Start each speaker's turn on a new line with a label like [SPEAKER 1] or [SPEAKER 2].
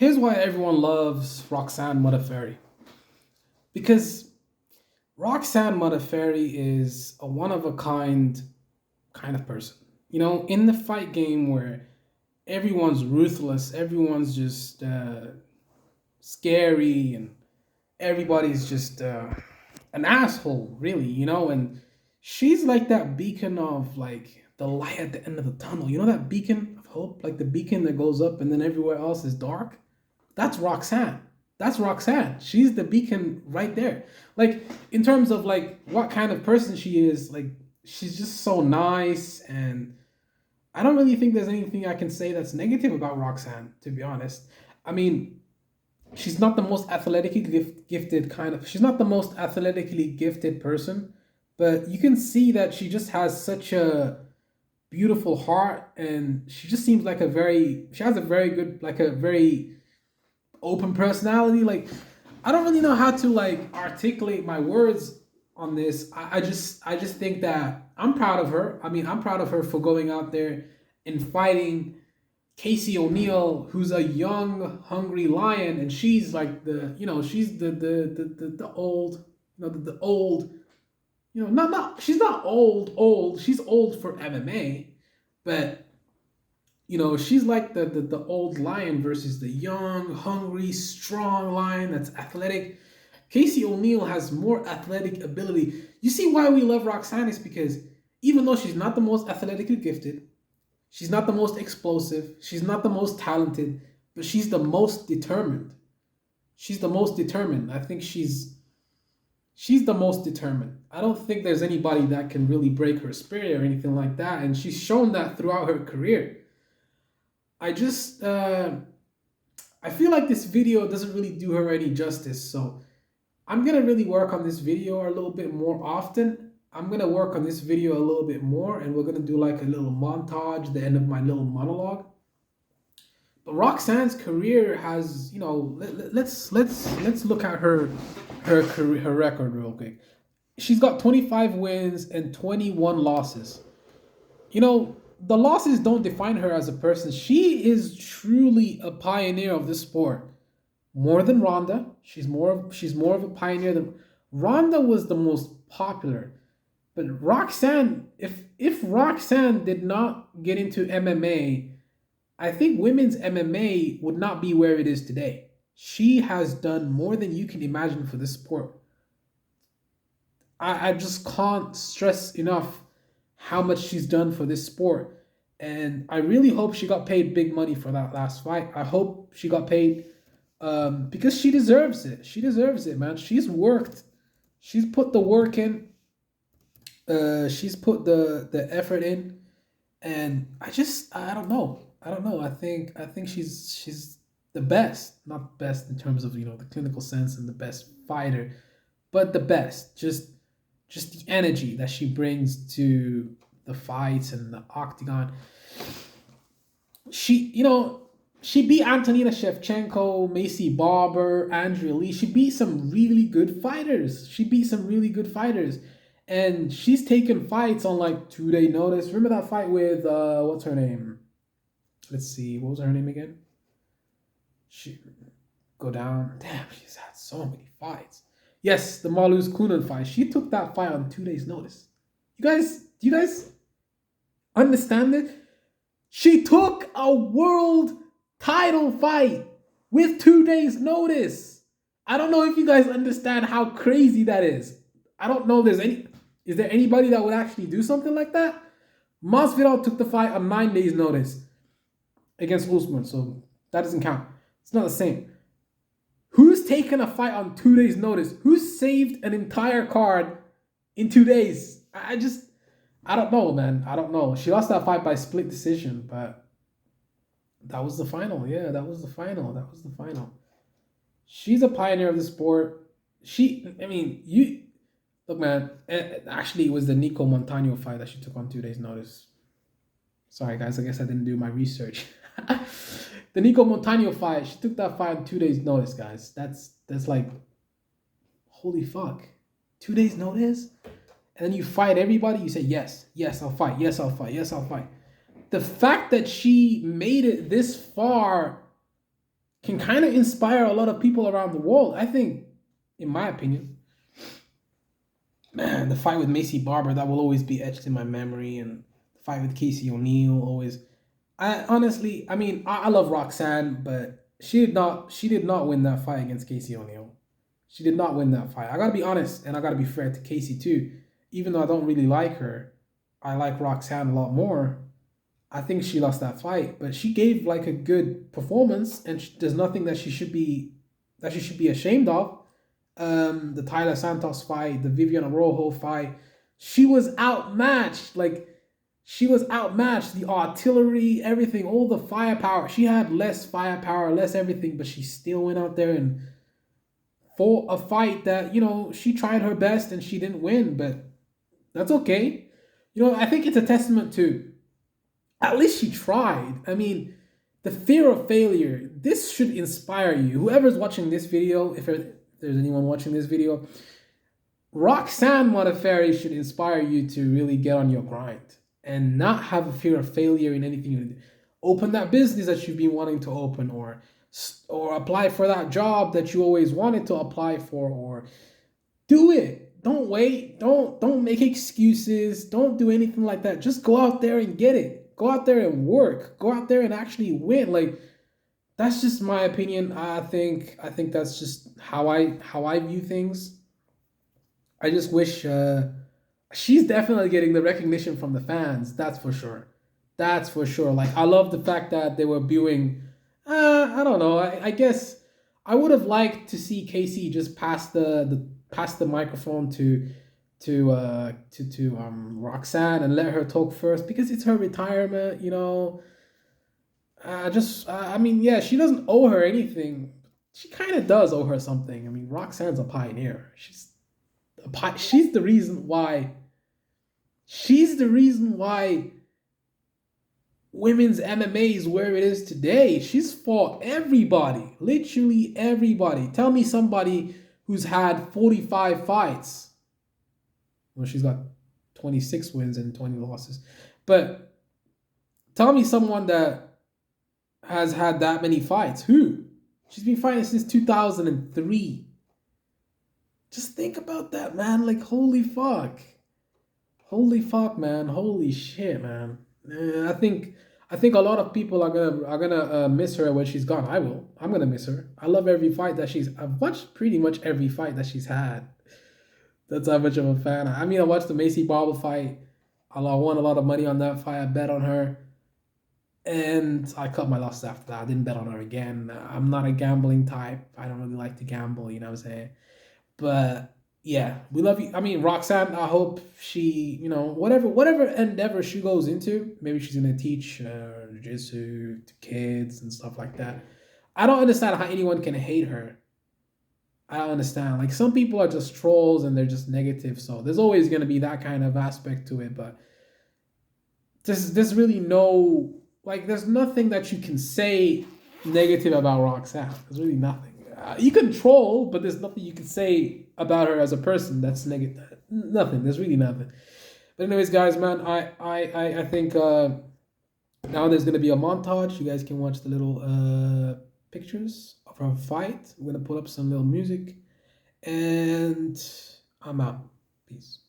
[SPEAKER 1] Here's why everyone loves Roxanne Modafferi. Because Roxanne Modafferi is a one of a kind of person. In the fight game where everyone's ruthless, everyone's just scary, and everybody's just an asshole, really. And she's like that beacon of like the light at the end of the tunnel. You know that beacon of hope, like the beacon that goes up and then everywhere else is dark. That's Roxanne. That's Roxanne. She's the beacon right there. Like in terms of like what kind of person she is, like she's just so nice, and I don't really think there's anything I can say that's negative about Roxanne, to be honest. I mean, she's not the most athletically gifted kind of. She's not the most athletically gifted person, but you can see that she just has such a beautiful heart, and she just seems like she has a very good, like a very open personality. Like I don't really know how to like articulate my words on this. I just think that I'm proud of her. I mean, I'm proud of her for going out there and fighting Casey O'Neill, who's a young, hungry lion, and she's like she's the old, the old, not she's not old. She's old for MMA, but she's like the old lion versus the young, hungry, strong lion that's athletic. Casey O'Neill has more athletic ability. You see why we love Roxanne is because even though she's not the most athletically gifted, she's not the most explosive, she's not the most talented, but she's the most determined. She's the most determined. I think she's the most determined. I don't think there's anybody that can really break her spirit or anything like that, and she's shown that throughout her career. I just I feel like this video doesn't really do her any justice, so I'm gonna really work on this video a little bit more often. I'm gonna work on this video a little bit more, and we're gonna do like a little montage at the end of my little monologue. But Roxanne's career has, let's look at her career, her record real quick. She's got 25 wins and 21 losses. The losses don't define her as a person. She is truly a pioneer of this sport. More than Ronda. She's more of a pioneer than Ronda was the most popular. But Roxanne, if Roxanne did not get into MMA, I think women's MMA would not be where it is today. She has done more than you can imagine for this sport. I just can't stress enough how much she's done for this sport. And I really hope she got paid big money for that last fight. I hope she got paid because she deserves it. She deserves it, man. She's worked. She's put the work in. She's put the effort in. And I don't know. I think she's the best. Not best in terms of, the clinical sense and the best fighter, but the best. Just the energy that she brings to the fights and the octagon. She beat Antonina Shevchenko, Macy Barber, Andrea Lee. She beat some really good fighters. And she's taken fights on like 2-day notice. Remember that fight with what's her name? Let's see, what was her name again? She go down. Damn, she's had so many fights. Yes, the Marluz Kunan fight. She took that fight on 2 days' notice. Do you guys understand it? She took a world title fight with 2 days' notice. I don't know if you guys understand how crazy that is. I don't know if is there anybody that would actually do something like that? Masvidal took the fight on 9 days' notice against Usman, so that doesn't count. It's not the same. Who's taken a fight on 2 days' notice? Who's saved an entire card in 2 days? I don't know, man. I don't know. She lost that fight by split decision, but that was the final. Yeah, that was the final. She's a pioneer of the sport. Look, man. Actually, it was the Nico Montano fight that she took on 2 days' notice. Sorry, guys. I guess I didn't do my research. The Nico Montano fight, she took that fight on 2 days' notice, guys. That's like, holy fuck. 2 days' notice? And then you fight everybody, you say, yes, I'll fight, yes, I'll fight. The fact that she made it this far can kind of inspire a lot of people around the world. I think, in my opinion, man, the fight with Macy Barber, that will always be etched in my memory, and the fight with Casey O'Neill always. I honestly, I mean, I love Roxanne, but she did not win that fight against Casey O'Neill. She did not win that fight. I gotta be honest, and I gotta be fair to Casey too. Even though I don't really like her, I like Roxanne a lot more. I think she lost that fight, but she gave like a good performance, and there's nothing that she should be ashamed of. The Tyler Santos fight, the Vivian Rojo fight, she was outmatched. Like she was outmatched. The artillery, everything, all the firepower. She had less firepower, less everything, but she still went out there and fought a fight that she tried her best and she didn't win, but that's okay. I think it's a testament to at least she tried. I mean, the fear of failure. This should inspire you. Whoever's watching this video, if there's anyone watching this video, Roxanne Modafferi should inspire you to really get on your grind and not have a fear of failure in anything you do. Open that business that you've been wanting to open, or apply for that job that you always wanted to apply for, or do it. Don't wait. Don't make excuses. Don't do anything like that. Just go out there and get it. Go out there and work. Go out there and actually win. Like, that's just my opinion. I think that's just how I view things. I just wish she's definitely getting the recognition from the fans. That's for sure. That's for sure. Like, I love the fact that they were booing. I don't know. I guess I would have liked to see Casey just pass the microphone to Roxanne and let her talk first, because it's her retirement. I mean, yeah, she doesn't owe her anything. She kind of does owe her something. I mean, Roxanne's a pioneer. She's the reason why. She's the reason why women's MMA is where it is today. She's fought everybody, literally everybody. Tell me somebody who's had 45 fights. Well, she's got 26 wins and 20 losses. But tell me someone that has had that many fights. Who? She's been fighting since 2003. Just think about that, man. Like, holy fuck. Holy fuck, man. Holy shit, man. I think a lot of people are gonna miss her when she's gone. I will. I'm gonna miss her. I love every fight that I've watched pretty much every fight that she's had. That's how much of a fan. I mean, I watched the Macy Barber fight. I won a lot of money on that fight. I bet on her, and I cut my losses after that. I didn't bet on her again. I'm not a gambling type. I don't really like to gamble. You know what I'm saying? But yeah, we love you. I mean, Roxanne, I hope she, whatever endeavor she goes into, maybe she's gonna teach jiu-jitsu to kids and stuff like that. I don't understand how anyone can hate her. I don't understand. Like, some people are just trolls and they're just negative. So there's always gonna be that kind of aspect to it. But there's really no, like, there's nothing that you can say negative about Roxanne. There's really nothing. You can troll, but there's nothing you can say about her as a person that's negative. Nothing. There's really nothing. But anyways, guys, man, I think now there's gonna be a montage. You guys can watch the little pictures of our fight. I'm gonna put up some little music, and I'm out. Peace.